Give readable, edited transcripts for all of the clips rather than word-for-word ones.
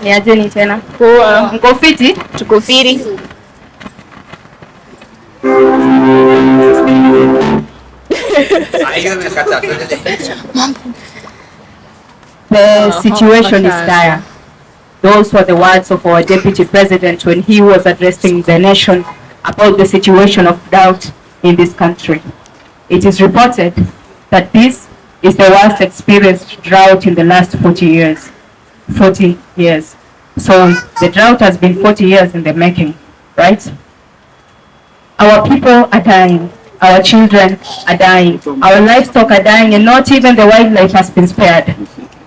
Ni ajeni tena. Mko fiti? Tuko fiti. The situation is dire. Those were the words of our Deputy President when he was addressing the nation about the situation of drought in this country. It is reported that this is the worst experienced drought in the last 40 years. 40 years. So the drought has been 40 years in the making, right? Our people are dying. Our children are dying. Our livestock are dying, and not even the wildlife has been spared.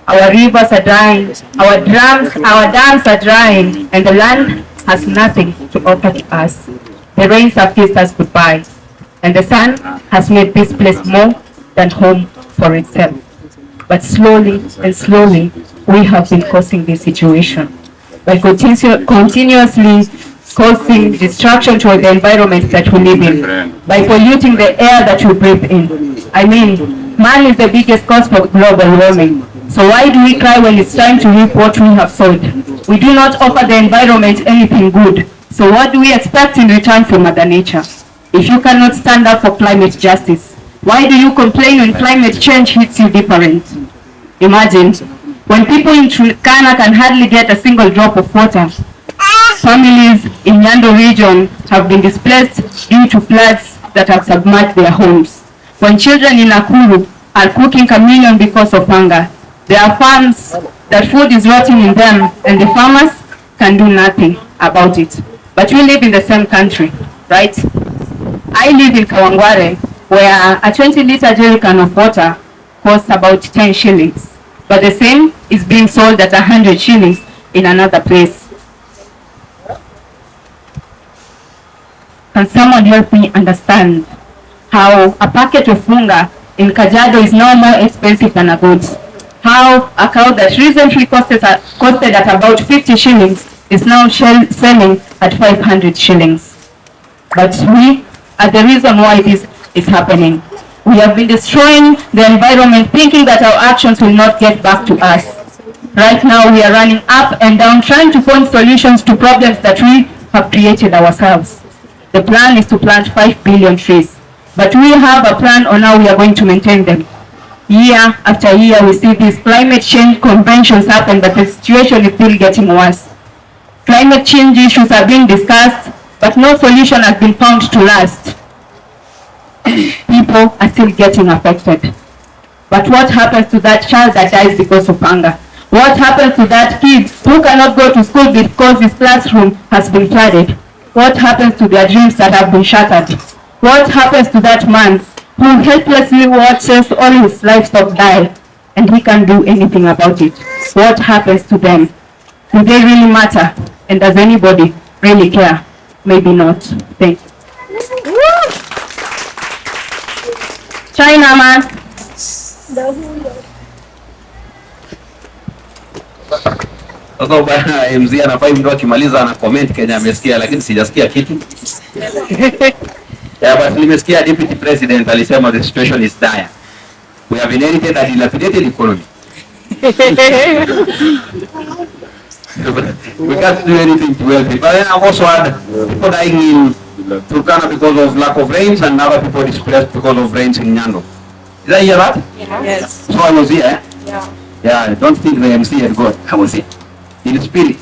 Our rivers are dying. Our dams are drying, and the land has nothing to offer to us. The rains have kissed us goodbye, and the sun has made this place more than home for itself. But slowly and slowly, we have been causing this situation by continuously causing destruction to the environment that we live in, by polluting the air that we breathe in. I mean, man is the biggest cause for global warming. So why do we cry when it's time to reap what we have sowed? We do not offer the environment anything good. So what do we expect in return from Mother Nature? If you cannot stand up for climate justice, why do you complain when climate change hits you different? Imagine, when people in Turkana can hardly get a single drop of water. Families in Nyando region have been displaced due to floods that have submerged their homes. When children in Nakuru are cooking chameleon because of hunger, there are farms that food is rotting in them, and the farmers can do nothing about it. But we live in the same country, right? I live in Kawangware, where a 20-liter jerrycan of water costs about 10 shillings, but the same is being sold at 100 shillings in another place. Can someone help me understand how a packet of funga in Kajiado is now more expensive than a goat? How a cow that recently costed at about 50 shillings is now selling at 500 shillings. But we are the reason why this is happening. We have been destroying the environment, thinking that our actions will not get back to us. Right now we are running up and down trying to find solutions to problems that we have created ourselves. The plan is to plant 5 billion trees, but we have a plan on how we are going to maintain them. Year after year, we see these climate change conventions happen, but the situation is still getting worse. Climate change issues are being discussed, but no solution has been found to last. People are still getting affected. But what happens to that child that dies because of hunger? What happens to that kid who cannot go to school because his classroom has been flooded? What happens to their dreams that have been shattered? What happens to that man who helplessly watches all his livestock die and he can't do anything about it? What happens to them? Do they really matter? And does anybody really care? Maybe not. Thank you. China man. Sasa bwana MZ anafai mtu akimaliza ana comment Kenya amesikia, lakini sijasikia kitu. Yeah, but nimesikia Deputy President alisema the situation is dire. We have inherited a dilapidated economy. We can't do anything to help it. But then I've also had people dying in Turkana because of lack of rains, and other people displaced because of rains in Nyando. Did I hear that? Yeah. Yes. So I was here, eh? Yeah. Yeah, I don't think the MC had got. I was here. In spirit.